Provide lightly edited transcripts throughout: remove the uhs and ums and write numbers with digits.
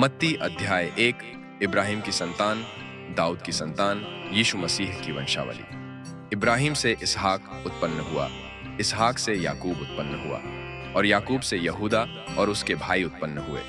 मत्ती अध्याय 1। इब्राहिम की संतान, दाऊद की संतान, यीशु मसीह की वंशावली। इब्राहिम से इसहाक उत्पन्न हुआ, इसहाक से याकूब उत्पन्न हुआ, और याकूब से यहूदा और उसके भाई उत्पन्न हुए।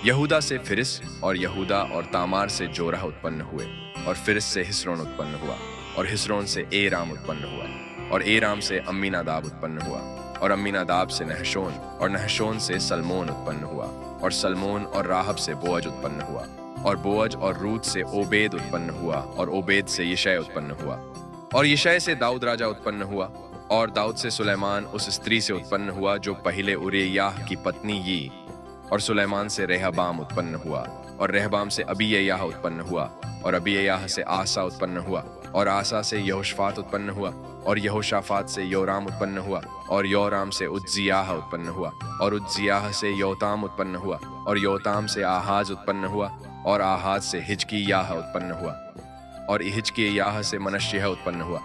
यहूदा से फिरिस, और यहूदा और तामार से जोरह उत्पन्न हुए, और फिरिस से हिस्रोन उत्पन्न हुआ, और हिस्रोन से एराम उत्पन्न हुआ, और एराम से अम्मीनादाब उत्पन्न हुआ, और अम्मीनादाब से नहशोन, और नहशोन से सलमोन उत्पन्न हुआ, और सलमोन और राहब से बोअज उत्पन्न हुआ, और बोअज और रूत से ओबेद उत्पन्न हुआ, और ओबेद से यिशै उत्पन्न हुआ, और यिशै से दाऊद राजा उत्पन्न हुआ, और दाऊद से सुलेमान उस स्त्री से उत्पन्न हुआ जो पहले उरिय्याह की पत्नी यी, और सुलेमान से रेहबाम उत्पन्न हुआ, और रेहबाम से अबीय्याह उत्पन्न हुआ, और अबीय्याह से आसा उत्पन्न हुआ, और आसा से यहोशाफात उत्पन्न हुआ, और यहोशाफात से योराम उत्पन्न हुआ, और योराम से उज्जियाह उत्पन्न हुआ, और उज्जियाह से योताम उत्पन्न हुआ, और योताम से आहाज उत्पन्न हुआ, और आहाज से हिजकिय्याह उत्पन्न हुआ, और हिजकिय्याह से मनश्शेह उत्पन्न हुआ,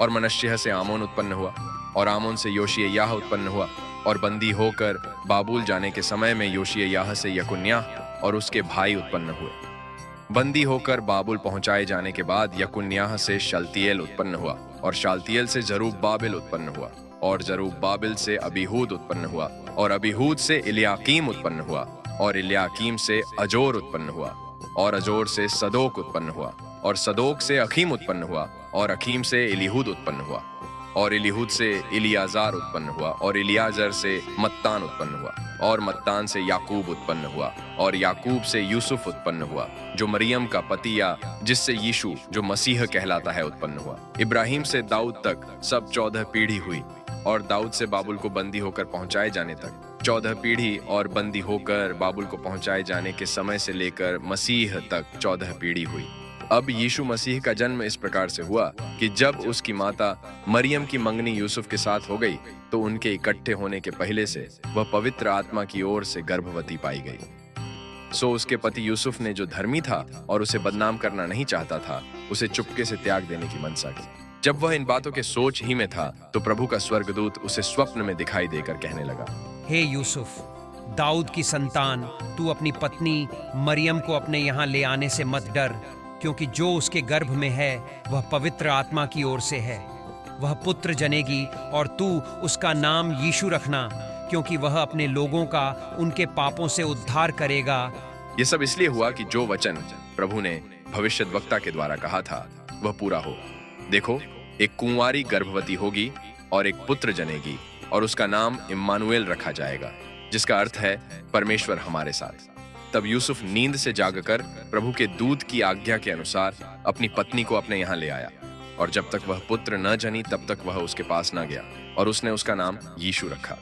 और मनश्शेह से आमोन उत्पन्न हुआ, और आमोन से योशिय्याह उत्पन्न हुआ, और बंदी होकर बाबुल जाने के समय में योशिय्याह से यकुन्याह और उसके भाई उत्पन्न हुए। बंदी होकर बाबुल पहुंचाए जाने के बाद यकुन्याह से शलतियेल उत्पन्न हुआ, और शालतियेल से जरूब्बाबिल उत्पन्न हुआ, और जरूब्बाबिल से अबीहूद उत्पन्न हुआ, और अबीहूद से इल्याकीम उत्पन्न हुआ, और इल्याकीम से अजोर उत्पन्न हुआ, और अजोर से सदोक उत्पन्न हुआ, और सदोक से अखीम उत्पन्न हुआ, और अखीम से इलीहूद उत्पन्न हुआ, और इलीहूद से इलियाजार उत्पन्न हुआ, और इलियाजर से मत्तान उत्पन्न हुआ, और मत्तान से याकूब उत्पन्न हुआ, और याकूब से यूसुफ उत्पन्न हुआ जो मरियम का पति या जिससे यीशु जो मसीह कहलाता है उत्पन्न हुआ। इब्राहिम से दाऊद तक सब 14 पीढ़ी हुई, और दाऊद से बाबुल को बंदी होकर पहुंचाए जाने तक 14 पीढ़ी, और बंदी होकर बाबुल को पहुंचाए जाने के समय से लेकर मसीह तक 14 पीढ़ी हुई। अब यीशु मसीह का जन्म इस प्रकार से हुआ कि जब उसकी माता मरियम की मंगनी यूसुफ के साथ हो गई तो उनके इकट्ठे होने के पहले से वह पवित्र आत्मा की ओर से गर्भवती पाई गई। सो उसके पति यूसुफ ने, जो धर्मी था और उसे बदनाम करना नहीं चाहता था, उसे चुपके से त्याग देने की मनसा की। जब वह इन बातों के सोच ही में था तो प्रभु का स्वर्गदूत उसे स्वप्न में दिखाई देकर कहने लगा, हे यूसुफ, दाऊद की संतान, तू अपनी पत्नी मरियम को अपने यहाँ ले आने से मत डर, क्योंकि जो उसके गर्भ में है वह पवित्र आत्मा की ओर से है। वह पुत्र जनेगी और तू उसका नाम यीशु रखना, क्योंकि वह अपने लोगों का उनके पापों से उद्धार करेगा। ये सब इसलिए हुआ कि जो वचन प्रभु ने भविष्यद्वक्ता के द्वारा कहा था वह पूरा हो। देखो, एक कुंवारी गर्भवती होगी और एक पुत्र जनेगी, और उसका नाम इम्मानुएल रखा जाएगा, जिसका अर्थ है परमेश्वर हमारे साथ। तब यूसुफ नींद से जागकर प्रभु के दूत की आज्ञा के अनुसार अपनी पत्नी को अपने यहाँ ले आया, और जब तक वह पुत्र न जनी तब तक वह उसके पास न गया, और उसने उसका नाम यीशु रखा।